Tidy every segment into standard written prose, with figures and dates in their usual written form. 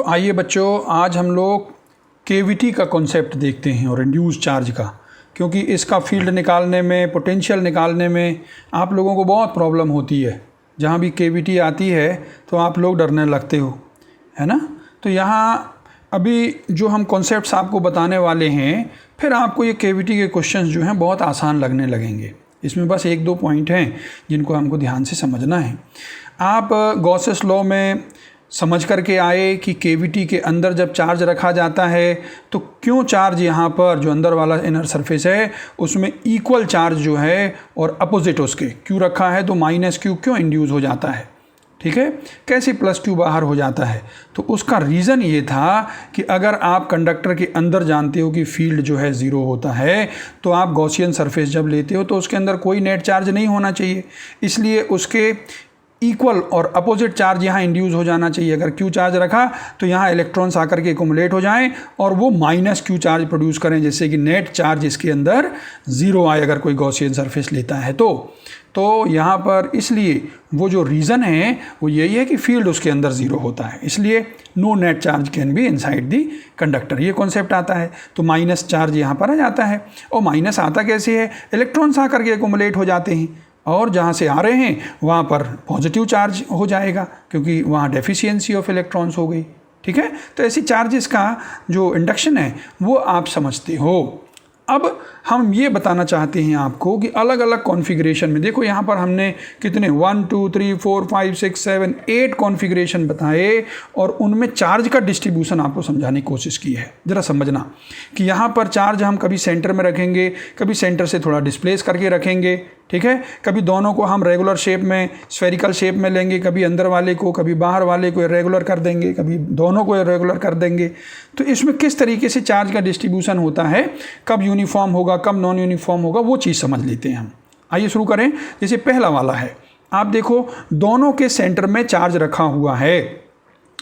आइए बच्चों, आज हम लोग केविटी का कॉन्सेप्ट देखते हैं और इंड्यूस चार्ज का, क्योंकि इसका फील्ड निकालने में, पोटेंशियल निकालने में आप लोगों को बहुत प्रॉब्लम होती है। जहाँ भी केविटी आती है तो आप लोग डरने लगते हो, है ना। तो यहाँ अभी जो हम कॉन्सेप्ट्स आपको बताने वाले हैं, फिर आपको ये केविटी के क्वेश्चंस जो हैं बहुत आसान लगने लगेंगे। इसमें बस एक दो पॉइंट हैं जिनको हमको ध्यान से समझना है। आप गॉसेस लॉ में समझ करके आए कि केविटी के अंदर जब चार्ज रखा जाता है तो क्यों चार्ज यहाँ पर जो अंदर वाला इनर सरफेस है उसमें इक्वल चार्ज जो है और अपोजिट उसके क्यों रखा है, तो माइनस क्यू क्यों इंड्यूस हो जाता है, ठीक है। कैसे प्लस क्यू बाहर हो जाता है, तो उसका रीज़न ये था कि अगर आप कंडक्टर के अंदर जानते हो कि फील्ड जो है ज़ीरो होता है, तो आप गॉसियन सरफेस जब लेते हो तो उसके अंदर कोई नेट चार्ज नहीं होना चाहिए, इसलिए उसके इक्वल और अपोजिट चार्ज यहाँ इंड्यूस हो जाना चाहिए। अगर क्यू चार्ज रखा तो यहाँ इलेक्ट्रॉन्स आकर के एक्युमुलेट हो जाएं और वो माइनस क्यू चार्ज प्रोड्यूस करें, जिससे कि नेट चार्ज इसके अंदर ज़ीरो आए अगर कोई गॉसियन सरफेस लेता है तो यहाँ पर इसलिए वो जो रीज़न है वो यही है कि फील्ड उसके अंदर ज़ीरो होता है, इसलिए no net charge can be inside the conductor, ये कॉन्सेप्ट आता है। तो माइनस चार्ज यहाँ पर आ जाता है, और माइनस आता कैसे है, इलेक्ट्रॉन्स आकर के एक्युमुलेट हो जाते हैं और जहाँ से आ रहे हैं वहाँ पर पॉजिटिव चार्ज हो जाएगा, क्योंकि वहाँ डेफिशिएंसी ऑफ इलेक्ट्रॉन्स हो गई, ठीक है। तो ऐसी चार्जेस का जो इंडक्शन है वो आप समझते हो। अब हम ये बताना चाहते हैं आपको कि अलग अलग कॉन्फ़िगरेशन में, देखो यहाँ पर हमने कितने 1 2 3 4 5 6 7 8 कॉन्फ़िगरेशन बताए और उनमें चार्ज का डिस्ट्रीब्यूशन आपको समझाने की कोशिश की है। ज़रा समझना कि यहाँ पर चार्ज हम कभी सेंटर में रखेंगे, कभी सेंटर से थोड़ा डिस्प्लेस करके रखेंगे, ठीक है। कभी दोनों को हम रेगुलर शेप में, स्फेरिकल शेप में लेंगे, कभी अंदर वाले को, कभी बाहर वाले को इरेगुलर कर देंगे, कभी दोनों को इरेगुलर कर देंगे। तो इसमें किस तरीके से चार्ज का डिस्ट्रीब्यूशन होता है, कब यूनिफॉर्म होगा, कब नॉन यूनिफॉर्म होगा, वो चीज़ समझ लेते हैं हम। आइए शुरू करें। जैसे पहला वाला है, आप देखो दोनों के सेंटर में चार्ज रखा हुआ है,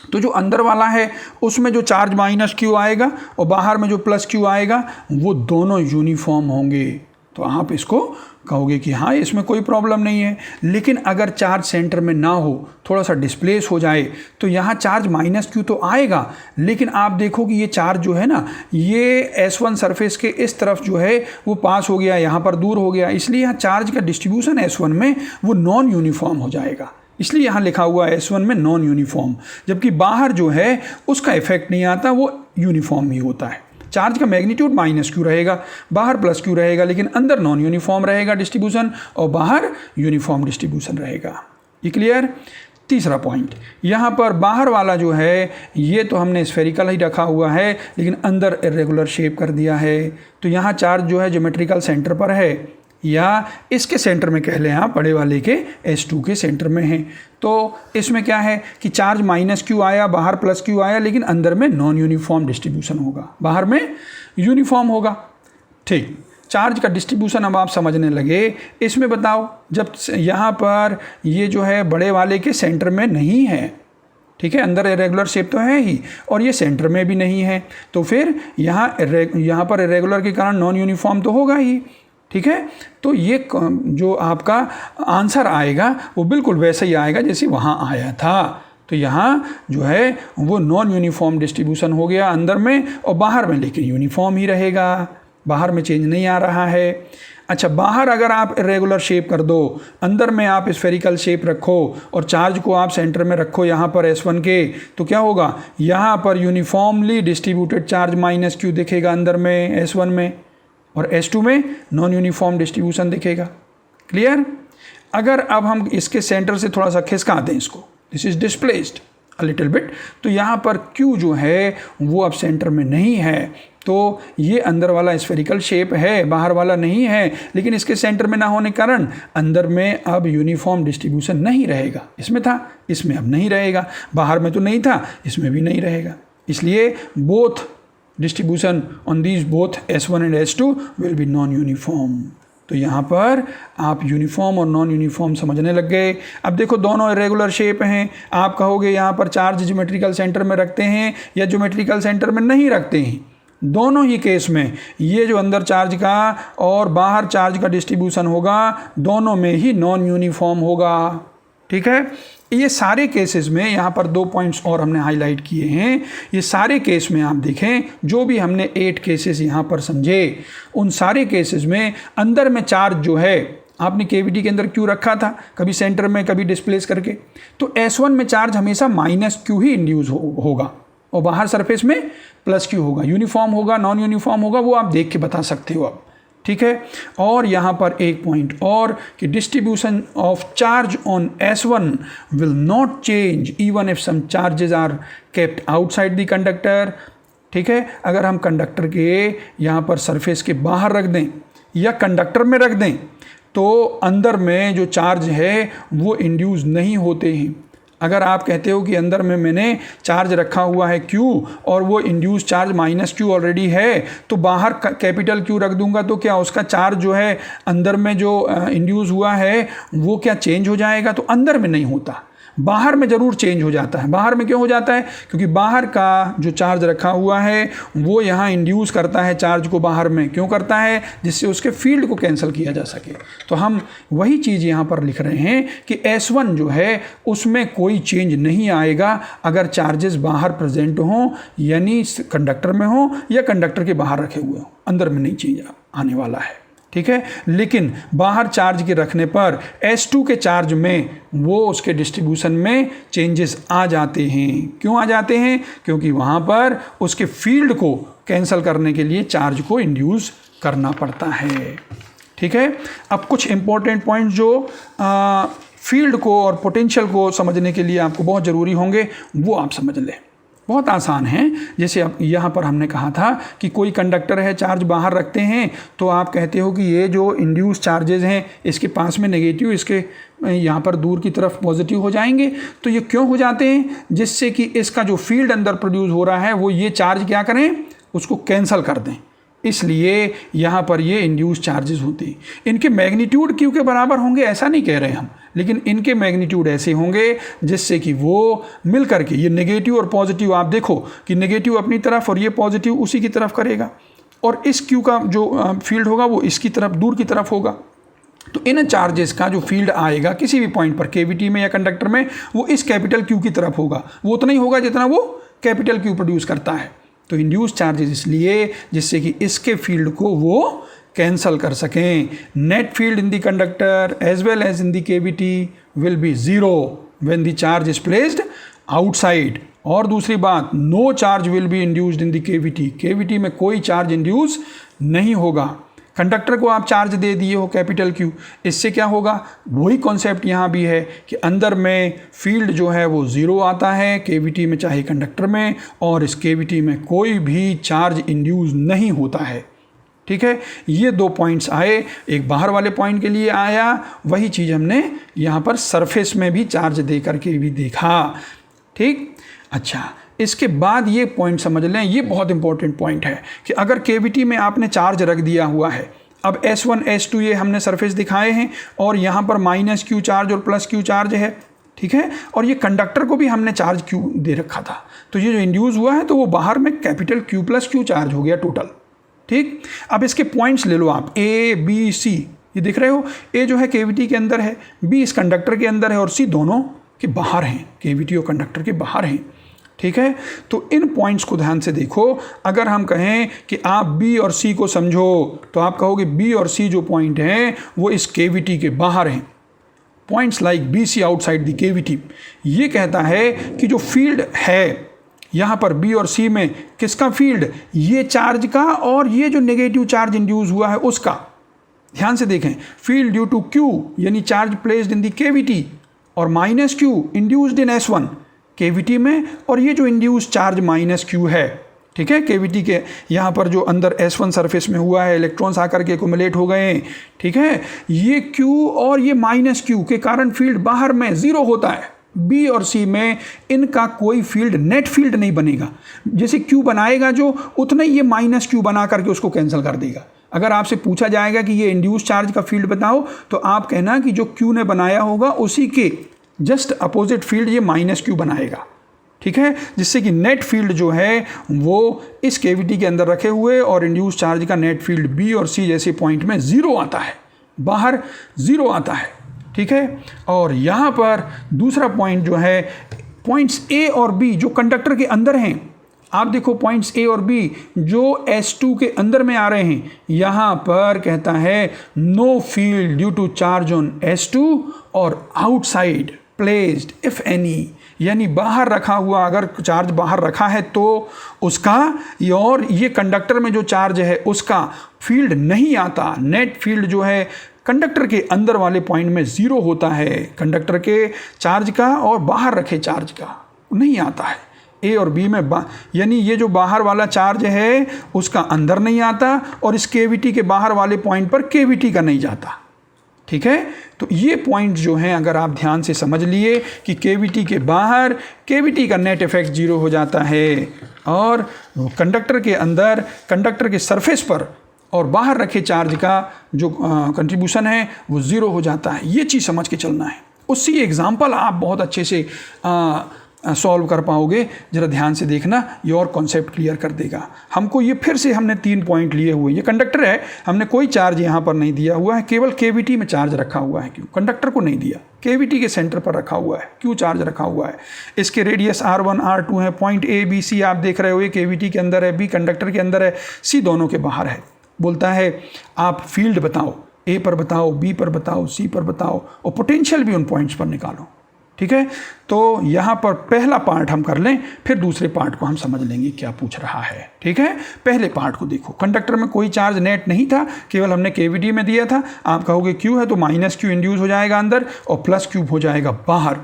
तो जो अंदर वाला है उसमें जो चार्ज माइनस क्यू आएगा और बाहर में जो प्लस क्यू आएगा वो दोनों यूनिफॉर्म होंगे। तो आप इसको कहोगे कि हाँ इसमें कोई प्रॉब्लम नहीं है। लेकिन अगर चार्ज सेंटर में ना हो, थोड़ा सा डिस्प्लेस हो जाए, तो यहाँ चार्ज माइनस क्यू तो आएगा, लेकिन आप देखो कि ये चार्ज जो है ना, ये S1 सरफेस के इस तरफ जो है वो पास हो गया, यहाँ पर दूर हो गया, इसलिए यहाँ चार्ज का डिस्ट्रीब्यूशन S1 में वो नॉन यूनिफॉर्म हो जाएगा। इसलिए यहाँ लिखा हुआ है S1 में नॉन यूनिफॉर्म, जबकि बाहर जो है उसका इफेक्ट नहीं आता, वो यूनिफॉर्म ही होता है। चार्ज का मैग्नीट्यूड माइनस क्यू रहेगा, बाहर प्लस क्यू रहेगा, लेकिन अंदर नॉन यूनिफॉर्म रहेगा डिस्ट्रीब्यूशन और बाहर यूनिफॉर्म डिस्ट्रीब्यूशन रहेगा। ये क्लियर। तीसरा पॉइंट, यहाँ पर बाहर वाला जो है ये तो हमने स्फेरिकल ही रखा हुआ है, लेकिन अंदर इरेगुलर शेप कर दिया है, तो यहाँ चार्ज जो है ज्योमेट्रिकल सेंटर पर है, या इसके सेंटर में कह लें आप, बड़े वाले के S2 के सेंटर में है। तो इसमें क्या है कि चार्ज माइनस क्यू आया, बाहर प्लस क्यू आया, लेकिन अंदर में नॉन यूनिफॉर्म डिस्ट्रीब्यूशन होगा, बाहर में यूनिफॉर्म होगा, ठीक। चार्ज का डिस्ट्रीब्यूशन अब आप समझने लगे। इसमें बताओ, जब यहाँ पर ये जो है बड़े वाले के सेंटर में नहीं है, ठीक है, अंदर इरेगुलर शेप तो है ही और ये सेंटर में भी नहीं है, तो फिर यहाँ पर इरेगुलर के कारण नॉन यूनिफॉर्म तो होगा ही, ठीक है। तो ये जो आपका आंसर आएगा वो बिल्कुल वैसे ही आएगा जैसे वहाँ आया था। तो यहाँ जो है वो नॉन यूनिफॉर्म डिस्ट्रीब्यूशन हो गया अंदर में, और बाहर में लेकिन यूनिफॉर्म ही रहेगा, बाहर में चेंज नहीं आ रहा है। अच्छा, बाहर अगर आप इरेगुलर शेप कर दो, अंदर में आप स्फेरिकल शेप रखो और चार्ज को आप सेंटर में रखो यहाँ पर S1 के, तो क्या होगा, यहाँ पर uniformly distributed charge minus Q दिखेगा अंदर में S1 में, और S2 में नॉन यूनिफॉर्म डिस्ट्रीब्यूशन दिखेगा। क्लियर। अगर अब हम इसके सेंटर से थोड़ा सा खिसका दें इसको, this is displaced a little bit, तो यहाँ पर Q जो है वो अब सेंटर में नहीं है, तो ये अंदर वाला स्फेरिकल शेप है, बाहर वाला नहीं है, लेकिन इसके सेंटर में ना होने के कारण अंदर में अब यूनिफॉर्म डिस्ट्रीब्यूशन नहीं रहेगा। इसमें था, इसमें अब नहीं रहेगा, बाहर में तो नहीं था, इसमें भी नहीं रहेगा, इसलिए both distribution on these both S1 and S2 will be non-uniform। तो यहाँ पर आप यूनिफॉर्म और नॉन यूनिफॉर्म समझने लग गए। अब देखो दोनों इरेगुलर शेप हैं, आप कहोगे यहाँ पर चार्ज ज्योमेट्रिकल सेंटर में रखते हैं या ज्योमेट्रिकल सेंटर में नहीं रखते हैं। दोनों ही केस में ये जो अंदर चार्ज का और बाहर चार्ज का डिस्ट्रीब्यूशन होगा, दोनों में ही नॉन यूनिफॉर्म होगा, ठीक है। ये सारे केसेस में यहाँ पर 2 पॉइंट्स और हमने हाईलाइट किए हैं। ये सारे केस में आप देखें, जो भी हमने 8 केसेस यहाँ पर समझे, उन सारे केसेस में अंदर में चार्ज जो है आपने केविटी के अंदर क्यू रखा था, कभी सेंटर में कभी डिस्प्लेस करके, तो S1 में चार्ज हमेशा -Q ही इंड्यूस होगा और बाहर सरफेस में +Q होगा। यूनिफॉर्म होगा, नॉन यूनिफॉर्म होगा, वो आप देख के बता सकते हो अब, ठीक है। और यहाँ पर एक पॉइंट और कि distribution of charge on S1 will not change even if some charges are kept outside the conductor, ठीक है। अगर हम कंडक्टर के यहाँ पर सरफेस के बाहर रख दें या कंडक्टर में रख दें तो अंदर में जो चार्ज है वो इंड्यूस नहीं होते हैं। अगर आप कहते हो कि अंदर में मैंने चार्ज रखा हुआ है Q और वो इंड्यूस चार्ज -Q ऑलरेडी है, तो बाहर कैपिटल Q रख दूंगा तो क्या उसका चार्ज जो है अंदर में जो इंड्यूस हुआ है वो क्या चेंज हो जाएगा? तो अंदर में नहीं होता, बाहर में ज़रूर चेंज हो जाता है। बाहर में क्यों हो जाता है? क्योंकि बाहर का जो चार्ज रखा हुआ है वो यहाँ इंड्यूस करता है चार्ज को बाहर में। क्यों करता है? जिससे उसके फील्ड को कैंसिल किया जा सके। तो हम वही चीज़ यहाँ पर लिख रहे हैं कि S1 जो है उसमें कोई चेंज नहीं आएगा अगर चार्जेस बाहर प्रेजेंट हों, यानी कंडक्टर में हो या कंडक्टर के बाहर रखे हुए हों, अंदर में नहीं चेंज आने वाला है, ठीक है। लेकिन बाहर चार्ज के रखने पर S2 के चार्ज में वो उसके डिस्ट्रीब्यूशन में चेंजेस आ जाते हैं। क्यों आ जाते हैं? क्योंकि वहाँ पर उसके फील्ड को कैंसिल करने के लिए चार्ज को इंड्यूस करना पड़ता है, ठीक है। अब कुछ इंपॉर्टेंट पॉइंट जो फील्ड को और पोटेंशियल को समझने के लिए आपको बहुत ज़रूरी होंगे वो आप समझ लें। बहुत आसान है। जैसे अब यहाँ पर हमने कहा था कि कोई कंडक्टर है, चार्ज बाहर रखते हैं, तो आप कहते हो कि ये जो इंड्यूस चार्जेस हैं इसके पास में नेगेटिव, इसके यहाँ पर दूर की तरफ पॉजिटिव हो जाएंगे। तो ये क्यों हो जाते हैं? जिससे कि इसका जो फील्ड अंदर प्रोड्यूस हो रहा है वो ये चार्ज क्या करें, उसको कैंसल कर दें। इसलिए यहाँ पर ये इंड्यूस चार्जेस होते हैं। इनके मैग्नीट्यूड क्यू के बराबर होंगे ऐसा नहीं कह रहे हम, लेकिन इनके मैग्नीट्यूड ऐसे होंगे जिससे कि वो मिल करके ये नेगेटिव और पॉजिटिव, आप देखो कि नेगेटिव अपनी तरफ और ये पॉजिटिव उसी की तरफ करेगा, और इस क्यू का जो फील्ड होगा वो इसकी तरफ, दूर की तरफ होगा। तो इन चार्जेस का जो फील्ड आएगा किसी भी पॉइंट पर केविटी में या कंडक्टर में, वो इस कैपिटल क्यू की तरफ होगा। वो उतना ही होगा जितना वो कैपिटल क्यू प्रोड्यूस करता है। तो इंड्यूस चार्जेस इसलिए जिससे कि इसके फील्ड को वो कैंसल कर सकें। Net field in the conductor as well as in the cavity will be zero when the charge is placed outside. और दूसरी बात, no charge will be induced in the cavity. Cavity में कोई charge induce नहीं होगा। Conductor को आप charge दे दिए हो कैपिटल क्यू, इससे क्या होगा? वही कॉन्सेप्ट यहाँ भी है कि अंदर में फील्ड जो है वो ज़ीरो आता है केविटी में चाहे कंडक्टर में, और इस केविटी में कोई भी चार्ज इंड्यूस नहीं होता है, ठीक है। ये 2 पॉइंट्स आए, एक बाहर वाले पॉइंट के लिए आया, वही चीज़ हमने यहाँ पर सरफेस में भी चार्ज दे करके भी देखा, ठीक। अच्छा, इसके बाद ये पॉइंट समझ लें, ये बहुत इंपॉर्टेंट पॉइंट है कि अगर केविटी में आपने चार्ज रख दिया हुआ है, अब S1 S2 ये हमने सरफेस दिखाए हैं और यहाँ पर -Q चार्ज और +Q चार्ज है, ठीक है। और ये कंडक्टर को भी हमने चार्ज Q दे रखा था, तो ये जो इंड्यूस हुआ है तो वो बाहर में कैपिटल Q + Q चार्ज हो गया टोटल, ठीक। अब इसके पॉइंट्स ले लो आप, A B C, ये दिख रहे हो। A जो है केविटी के अंदर है, B इस कंडक्टर के अंदर है और C दोनों के बाहर हैं, केविटी और कंडक्टर के बाहर हैं, ठीक है। तो इन पॉइंट्स को ध्यान से देखो। अगर हम कहें कि आप B और C को समझो तो आप कहोगे B और C जो पॉइंट हैं वो इस केविटी के बाहर हैं। Points like BC outside the cavity, ये कहता है कि जो फील्ड है यहाँ पर B और C में, किसका फील्ड? ये चार्ज का और ये जो नेगेटिव चार्ज इंड्यूस हुआ है उसका। ध्यान से देखें, फील्ड ड्यू टू Q यानी charge placed in the cavity, और -Q induced in S1 cavity में, और ये जो इंड्यूस चार्ज -Q है, ठीक है, केविटी के यहाँ पर जो अंदर S1 सरफेस में हुआ है, इलेक्ट्रॉन्स आकर के एक्युमुलेट हो गए, ठीक है। ये Q और ये -Q के कारण फील्ड बाहर में ज़ीरो होता है। B और C में इनका कोई फील्ड, नेट फील्ड नहीं बनेगा। जैसे Q बनाएगा जो, उतना ही ये -Q बना करके उसको कैंसिल कर देगा। अगर आपसे पूछा जाएगा कि ये इंड्यूस चार्ज का फील्ड बताओ, तो आप कहना कि जो Q ने बनाया होगा उसी के जस्ट अपोजिट फील्ड ये -Q बनाएगा, ठीक है। जिससे कि नेट फील्ड जो है वो इस केविटी के अंदर रखे हुए और इंड्यूस चार्ज का नेट फील्ड B और C जैसे पॉइंट में ज़ीरो आता है, बाहर ज़ीरो आता है। ठीक है। और यहाँ पर दूसरा पॉइंट जो है, पॉइंट्स ए और बी जो कंडक्टर के अंदर हैं, आप देखो पॉइंट्स ए और बी जो S2 के अंदर में आ रहे हैं, यहाँ पर कहता है no field due to charge on S2 और आउटसाइड प्लेस्ड इफ एनी, यानी बाहर रखा हुआ, अगर चार्ज बाहर रखा है तो उसका, और ये कंडक्टर में जो चार्ज है उसका फील्ड नहीं आता। नेट फील्ड जो है कंडक्टर के अंदर वाले पॉइंट में ज़ीरो होता है, कंडक्टर के चार्ज का और बाहर रखे चार्ज का नहीं आता है। ए और बी में यानी ये जो बाहर वाला चार्ज है उसका अंदर नहीं आता और इस केविटी के बाहर वाले पॉइंट पर केविटी का नहीं जाता, ठीक है। तो ये पॉइंट जो हैं अगर आप ध्यान से समझ लिए कि केविटी के बाहर केविटी का नेट इफेक्ट जीरो हो जाता है और कंडक्टर के अंदर कंडक्टर के सरफेस पर और बाहर रखे चार्ज का जो कंट्रीब्यूशन है वो ज़ीरो हो जाता है। ये चीज़ समझ के चलना है। उससे एग्जाम्पल आप बहुत अच्छे से सॉल्व कर पाओगे। ज़रा ध्यान से देखना, ये और कॉन्सेप्ट क्लियर कर देगा हमको। ये फिर से हमने 3 पॉइंट लिए हुए, ये कंडक्टर है, हमने कोई चार्ज यहाँ पर नहीं दिया हुआ है, केवल केविटी में चार्ज रखा हुआ है। क्यों? कंडक्टर को नहीं दिया, केविटी के सेंटर पर रखा हुआ है। क्यों चार्ज रखा हुआ है? इसके रेडियस R1 R2 है, पॉइंट A B C आप देख रहे हो, ये केविटी के अंदर है, B कंडक्टर के अंदर है, C दोनों के बाहर है। बोलता है आप फील्ड बताओ, A पर बताओ, B पर बताओ, C पर बताओ और पोटेंशियल भी उन पॉइंट्स पर निकालो, ठीक है। तो यहाँ पर पहला पार्ट हम कर लें, फिर दूसरे पार्ट को हम समझ लेंगे क्या पूछ रहा है, ठीक है। पहले पार्ट को देखो, कंडक्टर में कोई चार्ज नेट नहीं था, केवल हमने केविटी में दिया था। आप कहोगे क्यू है तो माइनस क्यू इंड्यूस हो जाएगा अंदर और प्लस क्यू हो जाएगा बाहर,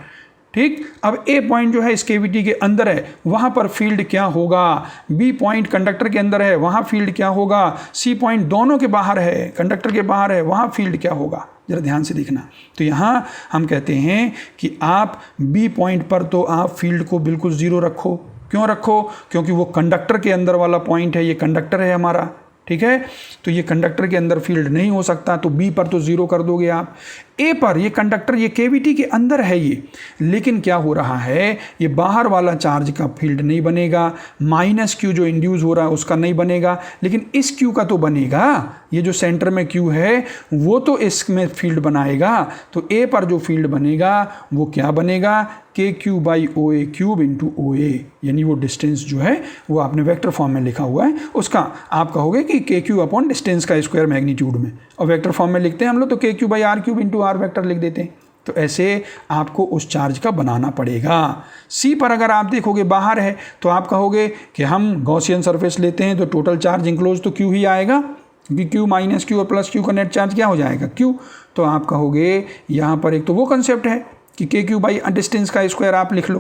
ठीक। अब ए पॉइंट जो है इस केविटी के अंदर है, वहाँ पर फील्ड क्या होगा? बी पॉइंट कंडक्टर के अंदर है, वहाँ फील्ड क्या होगा? सी पॉइंट दोनों के बाहर है, कंडक्टर के बाहर है, वहाँ फील्ड क्या होगा? जरा ध्यान से देखना। तो यहाँ हम कहते हैं कि आप बी पॉइंट पर तो आप फील्ड को बिल्कुल ज़ीरो रखो। क्यों रखो? क्योंकि वो कंडक्टर के अंदर वाला पॉइंट है, ये कंडक्टर है हमारा, ठीक है। तो ये कंडक्टर के अंदर फील्ड नहीं हो सकता, तो बी पर तो ज़ीरो कर दोगे आप। ए पर ये कंडक्टर, ये केविटी के अंदर है ये, लेकिन क्या हो रहा है, ये बाहर वाला चार्ज का फील्ड नहीं बनेगा, माइनस क्यू जो इंड्यूस हो रहा है उसका नहीं बनेगा, लेकिन इस क्यू का तो बनेगा। ये जो सेंटर में क्यू है वो तो इसमें फील्ड बनाएगा। तो ए पर जो फील्ड बनेगा वो क्या बनेगा? K Q by O A cube into O A, यानी वो डिस्टेंस जो है वो आपने वेक्टर फॉर्म में लिखा हुआ है, उसका आप कहोगे कि के क्यू अपॉन डिस्टेंस का स्क्वायर मैग्नीट्यूड में, और वेक्टर फॉर्म में लिखते हैं हम लोग तो k Q by r cube into r vector लिख देते हैं। तो ऐसे आपको उस चार्ज का बनाना पड़ेगा। सी पर अगर आप देखोगे बाहर है तो आप कहोगे कि हम गॉसियन सरफेस लेते हैं तो टोटल चार्ज इंक्लोज तो क्यू ही आएगा, क्योंकि क्यू माइनस क्यू और प्लस क्यू का नेट चार्ज क्या हो जाएगा? क्यू। तो आप कहोगे यहाँ पर एक तो वो कंसेप्ट है कि के क्यू बाई डिस्टेंस का स्क्वायर आप लिख लो,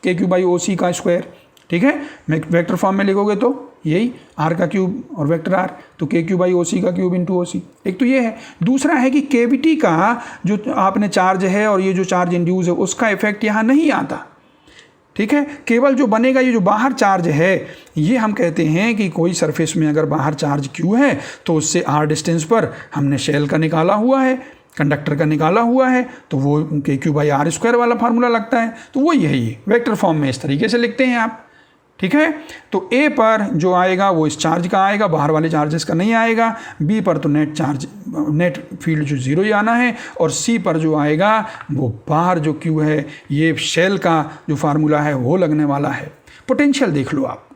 के क्यू बाई ओ सी का स्क्वायर, ठीक है। वेक्टर फॉर्म में लिखोगे तो यही आर का क्यूब और वेक्टर आर, तो के क्यू बाई ओ सी का क्यूब इंटू ओ सी। एक तो ये है। दूसरा है कि केविटी का जो आपने चार्ज है और ये जो चार्ज इंड्यूस है उसका इफेक्ट यहाँ नहीं आता, ठीक है। केवल जो बनेगा ये जो बाहर चार्ज है, ये हम कहते हैं कि कोई सरफेस में अगर बाहर चार्ज क्यू है तो उससे आर डिस्टेंस पर हमने शेल का निकाला हुआ है, कंडक्टर का निकाला हुआ है, तो वो के क्यू बाई आर स्क्वायर वाला फार्मूला लगता है। तो वो यही है, वेक्टर फॉर्म में इस तरीके से लिखते हैं आप, ठीक है। तो ए पर जो आएगा वो इस चार्ज का आएगा, बाहर वाले चार्जेस का नहीं आएगा। बी पर तो नेट फील्ड जो ज़ीरो ही आना है, और सी पर जो आएगा वो बाहर जो क्यू है, ये शेल का जो फार्मूला है वो लगने वाला है। पोटेंशियल देख लो आप,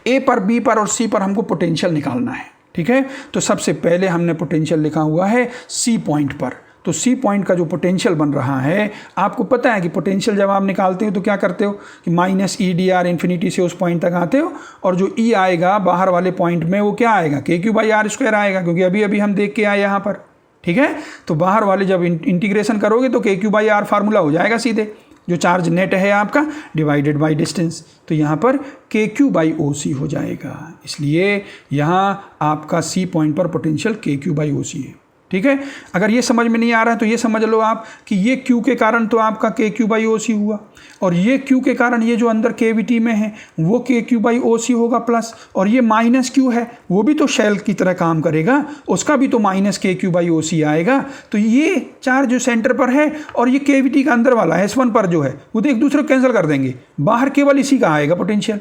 ए पर, बी पर और सी पर हमको पोटेंशियल निकालना है, ठीक है। तो सबसे पहले हमने पोटेंशियल लिखा हुआ है सी पॉइंट पर। तो सी पॉइंट का जो पोटेंशियल बन रहा है, आपको पता है कि पोटेंशियल जब आप निकालते हो तो क्या करते हो कि minus E D R infinity से उस पॉइंट तक आते हो, और जो ई आएगा बाहर वाले पॉइंट में वो क्या आएगा? के क्यू बाई आर स्क्वायर आएगा, क्योंकि अभी अभी हम देख के आए यहाँ पर, ठीक है। तो बाहर वाले जब इंटीग्रेशन करोगे तो k Q by are formula हो जाएगा सीधे, जो चार्ज नेट है आपका डिवाइडेड बाई डिस्टेंस, तो यहाँ पर के क्यू बाई ओ सी हो जाएगा। इसलिए यहाँ आपका सी पॉइंट पर पोटेंशियल के क्यू बाई ओ सी है, ठीक है। अगर ये समझ में नहीं आ रहा है तो ये समझ लो आप कि ये क्यू के कारण तो आपका के क्यू बाई ओ सी हुआ, और ये क्यू के कारण ये जो अंदर केविटी में है वो के क्यू बाई ओ सी होगा प्लस, और ये माइनस क्यू है वो भी तो शेल की तरह काम करेगा, उसका भी तो माइनस के क्यू बाई ओ सी आएगा। तो ये चार्ज जो सेंटर पर है और ये केविटी का अंदर वाला S1 पर जो है वो तो एक दूसरे को कैंसिल कर देंगे, बाहर केवल इसी का आएगा पोटेंशियल,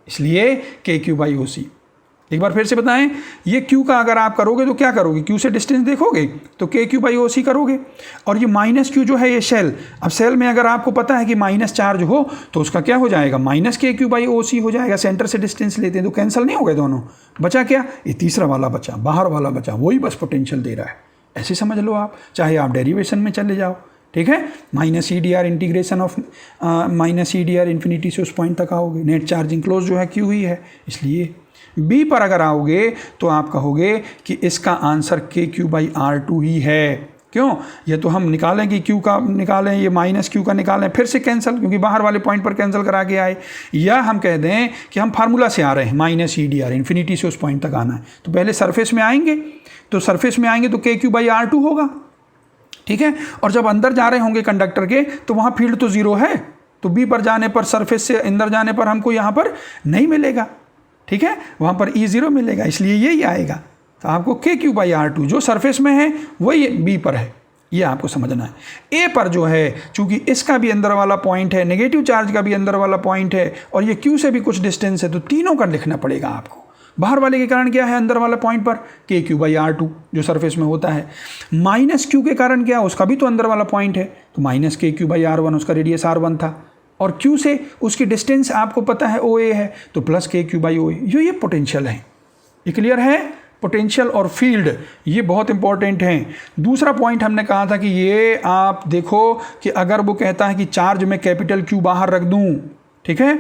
इसलिए के क्यू बाई ओ सी। एक बार फिर से बताएं, ये Q का अगर आप करोगे तो क्या करोगे, Q से डिस्टेंस देखोगे तो KQ/OC करोगे, और ये माइनस Q जो है ये शेल, अब शेल में अगर आपको पता है कि माइनस चार्ज हो तो उसका क्या हो जाएगा, -KQ/OC हो जाएगा। सेंटर से डिस्टेंस लेते हैं तो कैंसिल नहीं हो गए दोनों, बचा क्या, ये तीसरा वाला बचा, बाहर वाला बचा, वही बस पोटेंशियल दे रहा है। ऐसे समझ लो आप, चाहे आप डेरिवेशन में चले जाओ, ठीक है, -EDR integration of -EDR infinity से उस पॉइंट तक आओगे। नेट चार्ज इंक्लोज जो है Q ही है, इसलिए बी पर अगर आओगे तो आप कहोगे कि इसका आंसर KQ/R2 ही है। क्यों, ये तो हम निकालें कि Q का निकालें, ये -Q का निकालें, फिर से कैंसिल, क्योंकि बाहर वाले पॉइंट पर कैंसिल करा के आए। या हम कह दें कि हम फार्मूला से आ रहे हैं, -EDR इन्फिनिटी से उस पॉइंट तक आना है, तो पहले सरफेस में आएंगे, तो सरफेस में आएंगे तो KQ/R2 होगा, ठीक है। और जब अंदर जा रहे होंगे कंडक्टर के तो वहाँ फील्ड तो ज़ीरो है, तो बी पर जाने पर, सरफेस से अंदर जाने पर हमको यहाँ पर नहीं मिलेगा, ठीक है, वहाँ पर E0 मिलेगा, इसलिए यही आएगा। तो आपको KQ/R2 जो सरफेस में है वही बी पर है, ये आपको समझना है। ए पर जो है, चूंकि इसका भी अंदर वाला पॉइंट है, नेगेटिव चार्ज का भी अंदर वाला पॉइंट है, और ये Q से भी कुछ डिस्टेंस है, तो तीनों का लिखना पड़ेगा आपको। बाहर वाले के कारण क्या है, अंदर वाला पॉइंट पर KQ/R2 जो सरफेस में होता है, -Q के कारण क्या, उसका भी तो अंदर वाला पॉइंट है, तो -KQ/R1, उसका रेडियस R1 था, और Q से उसकी डिस्टेंस आपको पता है OA है, तो +KQ/OA, ये पोटेंशियल है। ये क्लियर है, पोटेंशियल और फील्ड ये बहुत इंपॉर्टेंट हैं। दूसरा पॉइंट हमने कहा था कि ये आप देखो कि अगर वो कहता है कि चार्ज में कैपिटल Q बाहर रख दूं, ठीक है,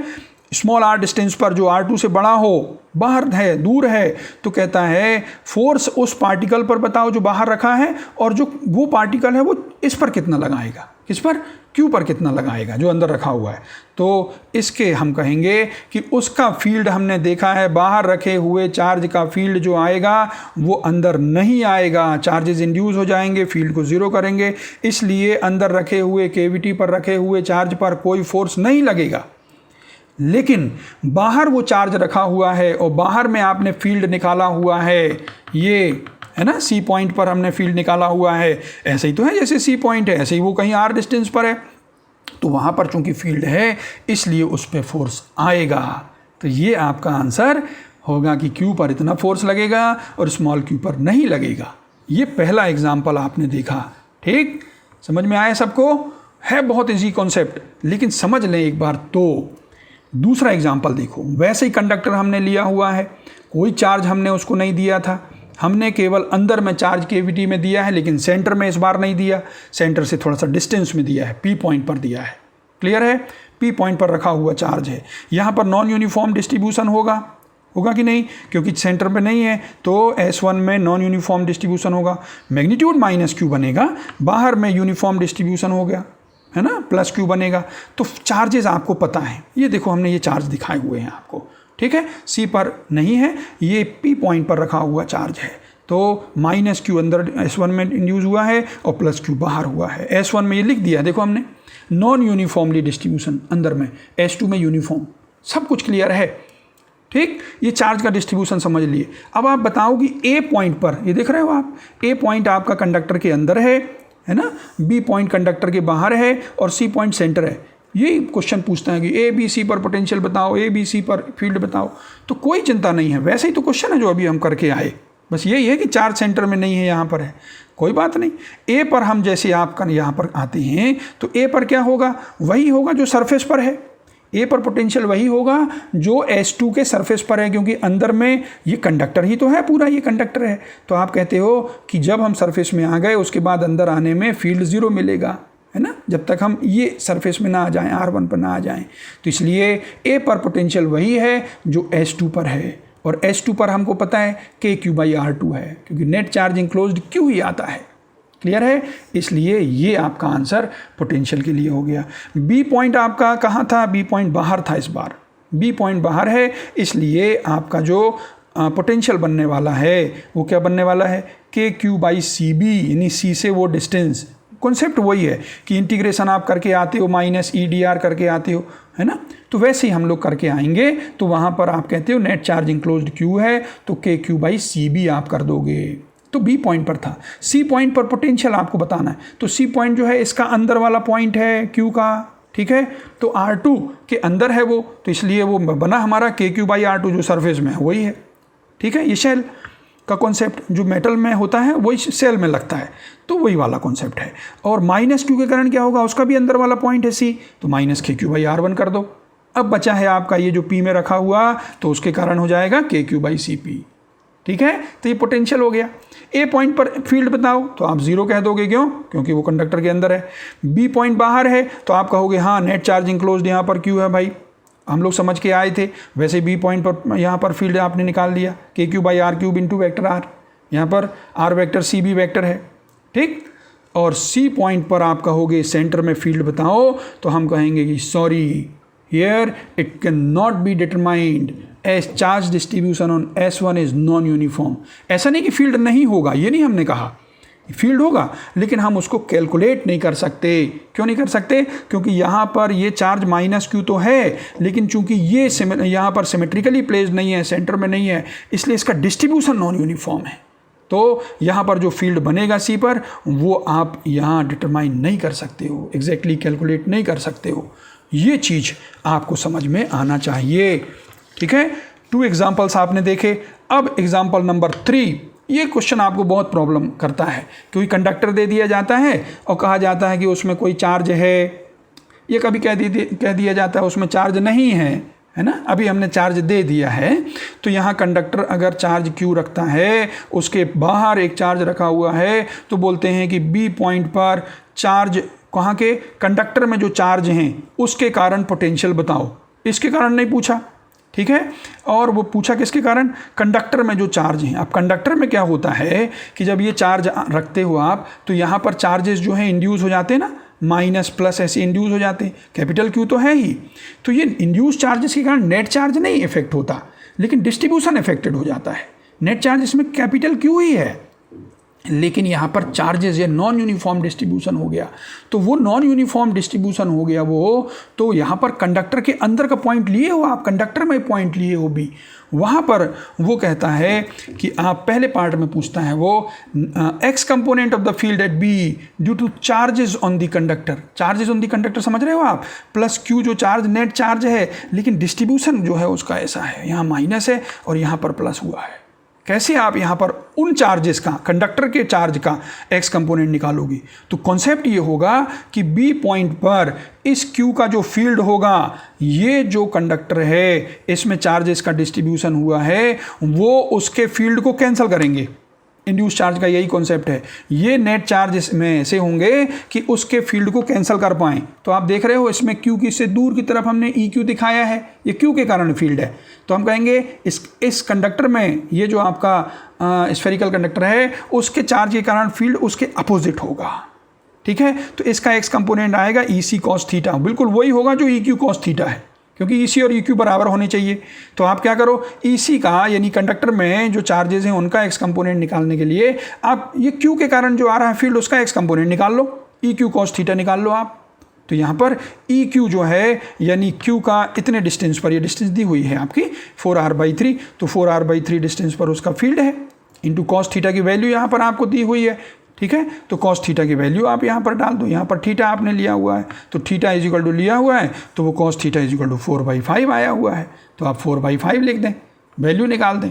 स्मॉल r डिस्टेंस पर जो R2 से बड़ा हो, बाहर है, दूर है, तो कहता है फोर्स उस पार्टिकल पर बताओ जो बाहर रखा है, और जो वो पार्टिकल है वो इस पर कितना लगाएगा, किस पर, Q पर कितना लगाएगा जो अंदर रखा हुआ है। तो इसके हम कहेंगे कि उसका फील्ड हमने देखा है, बाहर रखे हुए चार्ज का फील्ड जो आएगा वो अंदर नहीं आएगा, चार्जेस इंड्यूस हो जाएंगे, फील्ड को ज़ीरो करेंगे, इसलिए अंदर रखे हुए केविटी पर रखे हुए चार्ज पर कोई फोर्स नहीं लगेगा। लेकिन बाहर वो चार्ज रखा हुआ है और बाहर में आपने फील्ड निकाला हुआ है, ये है ना, C पॉइंट पर हमने फील्ड निकाला हुआ है, ऐसे ही तो है जैसे C पॉइंट है, ऐसे ही वो कहीं R डिस्टेंस पर है, तो वहाँ पर चूंकि फील्ड है इसलिए उस पर फोर्स आएगा। तो ये आपका आंसर होगा कि Q पर इतना फोर्स लगेगा और स्मॉल q पर नहीं लगेगा। ये पहला एग्जाम्पल आपने देखा, ठीक, समझ में आया सबको, है बहुत इजी कॉन्सेप्ट, लेकिन समझ लें एक बार। तो दूसरा एग्जाम्पल देखो, वैसे ही कंडक्टर हमने लिया हुआ है, कोई चार्ज हमने उसको नहीं दिया था, हमने केवल अंदर में चार्ज केविटी में दिया है, लेकिन सेंटर में इस बार नहीं दिया, सेंटर से थोड़ा सा डिस्टेंस में दिया है, P पॉइंट पर दिया है, क्लियर है, P पॉइंट पर रखा हुआ चार्ज है। यहाँ पर नॉन यूनिफॉर्म डिस्ट्रीब्यूशन होगा कि नहीं, क्योंकि सेंटर पे नहीं है, तो S1 में नॉन यूनिफॉर्म डिस्ट्रीब्यूशन होगा, मैग्नीट्यूड -Q बनेगा, बाहर में यूनिफॉर्म डिस्ट्रीब्यूशन हो गया, है ना, +Q बनेगा। तो चार्जेस आपको पता है, ये देखो हमने ये चार्ज दिखाए हुए हैं आपको, ठीक है, C पर नहीं है, ये P पॉइंट पर रखा हुआ चार्ज है, तो -Q अंदर S1 में इंड्यूस हुआ है और +Q बाहर हुआ है। S1 में ये लिख दिया, देखो हमने नॉन यूनिफॉर्मली डिस्ट्रीब्यूशन, अंदर में S2 में यूनिफॉर्म, सब कुछ क्लियर है, ठीक, ये चार्ज का डिस्ट्रीब्यूशन समझ लिए। अब आप बताओ कि A पॉइंट पर, ये देख रहे हो आप, A पॉइंट आपका कंडक्टर के अंदर है ना, B पॉइंट कंडक्टर के बाहर है और C पॉइंट सेंटर है। यही क्वेश्चन पूछता है कि ABC पर पोटेंशियल बताओ, ABC पर फील्ड बताओ, तो कोई चिंता नहीं है, वैसे ही तो क्वेश्चन है जो अभी हम करके आए, बस यही है कि चार्ज सेंटर में नहीं है, यहाँ पर है, कोई बात नहीं। A पर हम जैसे आपका यहाँ पर आते हैं तो A पर क्या होगा, वही होगा जो सरफेस पर है, A पर पोटेंशियल वही होगा जो S2 के सरफेस पर है, क्योंकि अंदर में ये कंडक्टर ही तो है, पूरा ये कंडक्टर है। तो आप कहते हो कि जब हम सरफेस में आ गए उसके बाद अंदर आने में फील्ड ज़ीरो मिलेगा, है ना, जब तक हम ये सरफेस में ना आ जाएं, R1 पर ना आ जाएं। तो इसलिए A पर पोटेंशियल वही है जो S2 पर है, और S2 पर हमको पता है KQ/R2 है, क्योंकि नेट चार्ज इंक्लोज्ड Q ही आता है, क्लियर है, इसलिए ये आपका आंसर पोटेंशियल के लिए हो गया। B पॉइंट आपका कहाँ था, B पॉइंट बाहर था, इस बार B पॉइंट बाहर है, इसलिए आपका जो पोटेंशियल बनने वाला है वो क्या बनने वाला है, KQ/CB, यानी C से वो डिस्टेंस, कॉन्सेप्ट वही है कि इंटीग्रेशन आप करके आते हो, -EDR करके आते हो, है ना, तो वैसे ही हम लोग करके आएंगे, तो वहाँ पर आप कहते हो नेट चार्ज इंक्लोज्ड Q है, तो KQ/CB आप कर दोगे, तो B पॉइंट पर था। C पॉइंट पर पोटेंशियल आपको बताना है, तो C पॉइंट जो है इसका अंदर वाला पॉइंट है Q का, ठीक है, तो R2 के अंदर है वो, तो इसलिए वो बना हमारा KQ/R2 जो सरफेस में है वही है, ठीक है, ये शेल का कॉन्सेप्ट जो मेटल में होता है वही सेल में लगता है, तो वही वाला कॉन्सेप्ट है। और माइनस क्यू के कारण क्या होगा, उसका भी अंदर वाला पॉइंट है सी, तो माइनस के क्यू बाई आर वन कर दो। अब बचा है आपका ये जो पी में रखा हुआ, तो उसके कारण हो जाएगा के क्यू बाई सी पी। ठीक है, तो ये पोटेंशियल हो गया। ए पॉइंट पर फील्ड बताओ, तो आप जीरो कह दोगे, क्यों? क्योंकि वो कंडक्टर के अंदर है। बी पॉइंट बाहर है, तो आप कहोगे हाँ नेट चार्ज इंक्लोज्ड यहाँ पर क्यू है भाई, हम लोग समझ के आए थे। वैसे बी पॉइंट पर यहाँ पर फील्ड आपने निकाल दिया, k Q by r cube into vector r, यहाँ पर r vector C B vector है, ठीक। और सी पॉइंट पर आप कहोगे सेंटर में फील्ड बताओ, तो हम कहेंगे कि sorry here it can not be determined as charge distribution on S1 is non uniform. ऐसा नहीं कि फील्ड नहीं होगा, ये नहीं हमने कहा, फील्ड होगा, लेकिन हम उसको कैलकुलेट नहीं कर सकते। क्यों नहीं कर सकते? क्योंकि यहाँ पर ये चार्ज माइनस क्यू तो है, लेकिन चूंकि ये यहाँ पर सिमेट्रिकली प्लेस्ड नहीं है, सेंटर में नहीं है, इसलिए इसका डिस्ट्रीब्यूशन नॉन यूनिफॉर्म है। तो यहाँ पर जो फील्ड बनेगा सी पर, वो आप यहाँ डिटरमाइन नहीं कर सकते हो, एग्जैक्टली कैलकुलेट नहीं कर सकते हो। ये चीज़ आपको समझ में आना चाहिए, ठीक है। 2 एग्जाम्पल्स आपने देखे। अब एग्जाम्पल नंबर 3, ये क्वेश्चन आपको बहुत प्रॉब्लम करता है, क्योंकि कंडक्टर दे दिया जाता है और कहा जाता है कि उसमें कोई चार्ज है, ये कभी कह दिया जाता है उसमें चार्ज नहीं है ना। अभी हमने चार्ज दे दिया है, तो यहाँ कंडक्टर अगर चार्ज क्यू रखता है, उसके बाहर एक चार्ज रखा हुआ है, तो बोलते हैं कि बी पॉइंट पर चार्ज, कहाँ के? कंडक्टर में जो चार्ज हैं उसके कारण पोटेंशियल बताओ। इसके कारण नहीं पूछा, ठीक है। और वो पूछा किसके कारण? कंडक्टर में जो चार्ज हैं। अब कंडक्टर में क्या होता है कि जब ये चार्ज रखते हो आप, तो यहाँ पर चार्जेस जो हैं इंड्यूस हो जाते हैं ना, माइनस प्लस ऐसे इंड्यूस हो जाते हैं। कैपिटल क्यू तो है ही, तो ये इंड्यूस चार्जेस के कारण नेट चार्ज नहीं इफेक्ट होता, लेकिन डिस्ट्रीब्यूशन इफेक्टेड हो जाता है। नेट चार्ज इसमें कैपिटल क्यू ही है, लेकिन यहाँ पर चार्जेस या नॉन यूनिफॉर्म डिस्ट्रीब्यूशन हो गया। तो वो नॉन यूनिफॉर्म डिस्ट्रीब्यूशन हो गया वो, तो यहाँ पर कंडक्टर के अंदर का पॉइंट लिए हो आप, कंडक्टर में पॉइंट लिए हो भी, वहाँ पर वो कहता है कि आप पहले पार्ट में पूछता है वो x component of the field at be due two charges on the conductor. Charges on the conductor समझ रहे हो आप, प्लस क्यू जो चार्ज नेट चार्ज है, लेकिन डिस्ट्रीब्यूशन जो है उसका ऐसा है, यहाँ माइनस है और यहाँ पर प्लस हुआ है। कैसे आप यहाँ पर उन चार्जेस का, कंडक्टर के चार्ज का एक्स कंपोनेंट निकालोगी? तो कॉन्सेप्ट ये होगा कि बी पॉइंट पर इस क्यू का जो फील्ड होगा, ये जो कंडक्टर है इसमें चार्जेस का डिस्ट्रीब्यूशन हुआ है, वो उसके फील्ड को कैंसिल करेंगे। इंड्यूस चार्ज का यही कॉन्सेप्ट है, ये नेट चार्ज इसमें ऐसे होंगे कि उसके फील्ड को कैंसिल कर पाएँ। तो आप देख रहे हो इसमें क्यू की से दूर की तरफ हमने ई क्यू दिखाया है, ये क्यू के कारण फील्ड है। तो हम कहेंगे इस कंडक्टर में, ये जो आपका स्फेरिकल कंडक्टर है, उसके चार्ज के कारण फील्ड उसके अपोजिट होगा, ठीक है। तो इसका एक्स कंपोनेंट आएगा ई सी कॉस थीटा, बिल्कुल वही होगा जो ई क्यू कॉस थीटा है, क्योंकि ई सी और ई क्यू बराबर होने चाहिए। तो आप क्या करो, ई सी का यानी कंडक्टर में जो चार्जेस हैं उनका एक्स कंपोनेंट निकालने के लिए आप ये क्यू के कारण जो आ रहा है फील्ड, उसका एक्स कंपोनेंट निकाल लो, ई क्यू कॉस थीटा निकाल लो आप। तो यहाँ पर ई क्यू जो है यानी क्यू का इतने डिस्टेंस पर, ये डिस्टेंस दी हुई है आपकी 4r/3, तो 4r/3 डिस्टेंस पर उसका फील्ड है, इंटू कॉस थीटा की वैल्यू यहाँ पर आपको दी हुई है, ठीक है। तो कॉस थीटा की वैल्यू आप यहाँ पर डाल दो, यहाँ पर थीटा आपने लिया हुआ है, तो थीटा इज इक्वल टू लिया हुआ है, तो वो cos theta is equal to 4/5 आया हुआ है, तो आप 4/5 लिख दें, वैल्यू निकाल दें।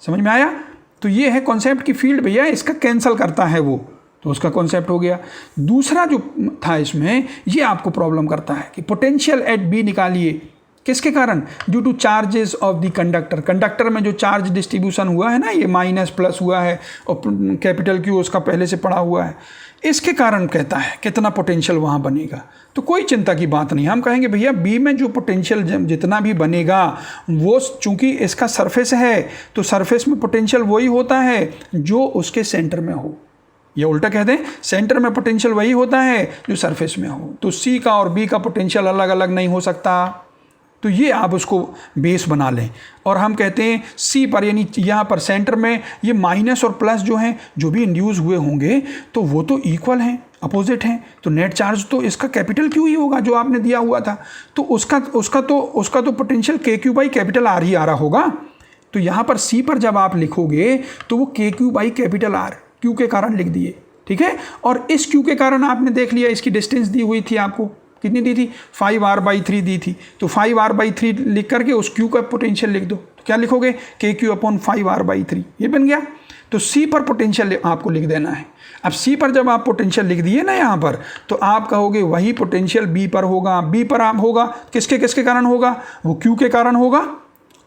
समझ में आया? तो ये है कॉन्सेप्ट की फील्ड भैया इसका कैंसिल करता है वो, तो उसका कॉन्सेप्ट हो गया। दूसरा जो था इसमें, ये आपको प्रॉब्लम करता है कि पोटेंशियल एट बी निकालिए, किसके कारण? Due two charges of the conductor. Conductor में जो चार्ज डिस्ट्रीब्यूशन हुआ है ना, ये माइनस प्लस हुआ है और कैपिटल क्यू उसका पहले से पड़ा हुआ है, इसके कारण कहता है कितना पोटेंशियल वहाँ बनेगा। तो कोई चिंता की बात नहीं, हम कहेंगे भैया बी में जो पोटेंशियल जितना भी बनेगा वो, चूंकि इसका सरफेस है, तो सरफेस में पोटेंशियल वही होता है जो उसके सेंटर में हो, ये उल्टा कह दें, सेंटर में पोटेंशियल वही होता है जो सरफेस में हो। तो सी का और बी का पोटेंशियल अलग अलग नहीं हो सकता। तो ये आप उसको बेस बना लें, और हम कहते हैं सी पर यानी यहाँ पर सेंटर में ये माइनस और प्लस जो हैं, जो भी इंड्यूस हुए होंगे, तो वो तो इक्वल हैं, अपोजिट हैं, तो नेट चार्ज तो इसका कैपिटल क्यू ही होगा जो आपने दिया हुआ था। तो उसका तो पोटेंशियल के क्यू बाई कैपिटल आर ही आ रहा होगा। तो यहाँ पर सी पर जब आप लिखोगे तो वो के Q by capital R, Q के कारण लिख दिए, ठीक है। और इस क्यू के कारण आपने देख लिया, इसकी डिस्टेंस दी हुई थी आपको, कितनी दी थी 5r/3 दी थी। तो 5r/3 लिख करके उस Q का पोटेंशियल लिख दो। तो क्या लिखोगे KQ/5r/3, ये बन गया। तो C पर पोटेंशियल आपको लिख देना है। अब C पर जब आप पोटेंशियल लिख दिए ना यहाँ पर, तो आप कहोगे वही पोटेंशियल B पर होगा। B पर आप होगा किसके किसके कारण होगा, वो Q के कारण होगा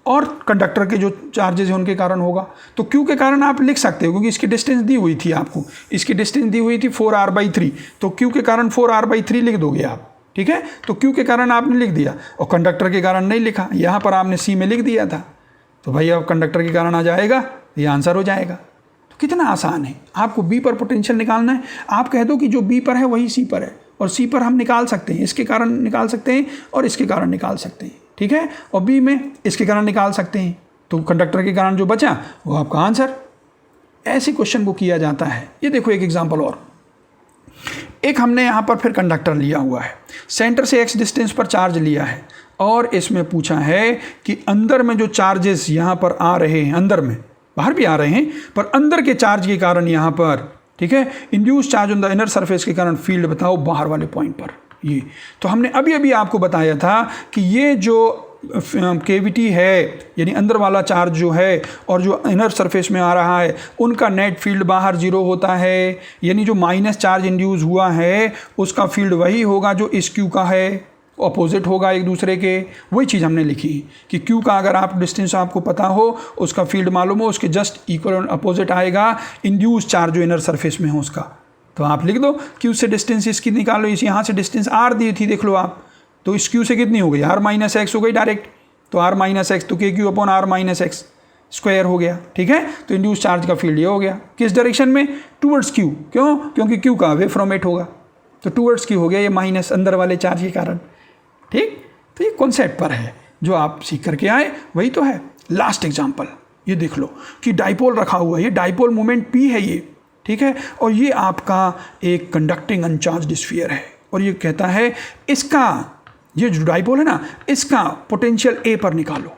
और कंडक्टर के जो चार्जेस हैं उनके कारण होगा। तो Q के कारण आप लिख सकते हो क्योंकि इसकी डिस्टेंस दी हुई थी आपको, इसकी डिस्टेंस दी हुई थी 4r/3, तो Q के कारण 4r/3 लिख दोगे आप, ठीक है। तो Q के कारण आपने लिख दिया और कंडक्टर के कारण नहीं लिखा, यहाँ पर आपने C में लिख दिया था। तो भाई अब कंडक्टर के कारण आ जाएगा, ये आंसर हो जाएगा। तो कितना आसान है। आपको B पर पोटेंशियल निकालना है, आप कह दो कि जो B पर है वही C पर है, और C पर हम निकाल सकते हैं, इसके कारण निकाल सकते हैं और इसके कारण निकाल सकते हैं, ठीक है। और B में इसके कारण निकाल सकते हैं, तो कंडक्टर के कारण जो बचा वो आपका आंसर। ऐसे क्वेश्चन को किया जाता है। ये देखो एक एग्जांपल और, एक हमने यहाँ पर फिर कंडक्टर लिया हुआ है, सेंटर से x डिस्टेंस पर चार्ज लिया है और इसमें पूछा है कि अंदर में जो चार्जेस यहाँ पर आ रहे हैं, अंदर में, बाहर भी आ रहे हैं पर अंदर के चार्ज के कारण यहाँ पर, ठीक है, induce charge on the inner surface के कारण फील्ड बताओ बाहर वाले पॉइंट पर। ये तो हमने अभी अभी आपको बताया था कि ये जो केविटी है यानी अंदर वाला चार्ज जो है और जो इनर सरफेस में आ रहा है उनका नेट फील्ड बाहर 0 होता है, यानी जो माइनस चार्ज इंड्यूस हुआ है उसका फील्ड वही होगा जो इस Q का है, अपोजिट होगा एक दूसरे के। वही चीज़ हमने लिखी कि Q का अगर आप डिस्टेंस आपको पता हो, उसका फील्ड मालूम हो, उसके जस्ट इक्वल अपोजिट आएगा इंड्यूस चार्ज जो इनर सरफेस में हो उसका। तो आप लिख दो Q से डिस्टेंस इसकी निकालो, इस यहाँ से डिस्टेंस R दी थी, देख लो आप, तो इस Q से कितनी हो गई R-x हो गई डायरेक्ट, तो R-x तो KQ/R-x² हो गया, ठीक है। तो इंड्यूस चार्ज का फील्ड ये हो गया, किस डायरेक्शन में, टूवर्ड्स Q, क्यों, क्योंकि Q का अवे फ्रॉम इट होगा, तो टूवर्ड्स Q हो गया ये माइनस अंदर वाले चार्ज के कारण, ठीक। तो ये कॉन्सेप्ट पर है जो आप सीख करके आए, वही तो है। लास्ट एग्जाम्पल ये देख लो कि डाइपोल रखा हुआ है, ये डाइपोल मोमेंट P है ये, ठीक है, और ये आपका एक कंडक्टिंग अनचार्ज्ड स्फीयर है और ये कहता है इसका, ये जो डाइपोल है ना, इसका पोटेंशियल A पर निकालो।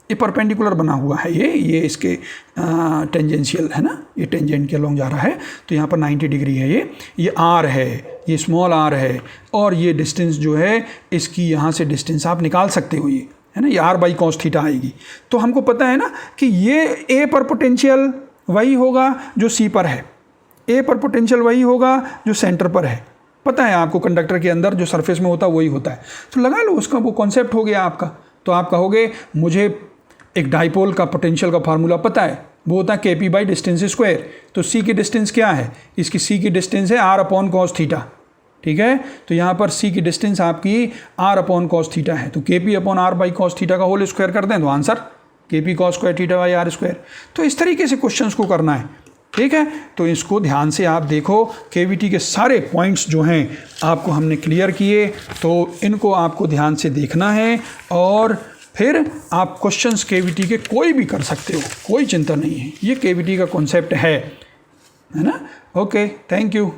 ये परपेंडिकुलर बना हुआ है, ये इसके टेंजेंशियल है ना, ये टेंजेंट के अलोंग जा रहा है, तो यहाँ पर 90 डिग्री है, ये R है, ये स्मॉल r है, और ये डिस्टेंस जो है इसकी यहाँ से डिस्टेंस आप निकाल सकते हो, ये है ना, ये r/cos थीटा आएगी। तो हमको पता है ना कि ये A पर पोटेंशियल वही होगा जो C पर है, A पर पोटेंशियल वही होगा जो सेंटर पर है, पता है आपको, कंडक्टर के अंदर जो सरफेस में होता है वही होता है। तो लगा लो, उसका वो कॉन्सेप्ट हो गया आपका। तो आप कहोगे मुझे एक डाइपोल का पोटेंशियल का फार्मूला पता है, वो होता है KP/डिस्टेंस²। तो C की डिस्टेंस क्या है, इसकी C की डिस्टेंस है R/cos थीटा, ठीक है। तो यहाँ पर C की डिस्टेंस आपकी R/cos थीटा है, तो KP/R/cos थीटा का होल स्क्वायर कर दें तो आंसर KP cos²θ/r²। तो इस तरीके से क्वेश्चंस को करना है, ठीक है। तो इसको ध्यान से आप देखो, केवीटी के सारे पॉइंट्स जो हैं आपको हमने क्लियर किए, तो इनको आपको ध्यान से देखना है और फिर आप क्वेश्चंस केवीटी के कोई भी कर सकते हो, कोई चिंता नहीं है, ये केवीटी का कॉन्सेप्ट है ना। Okay, thank you.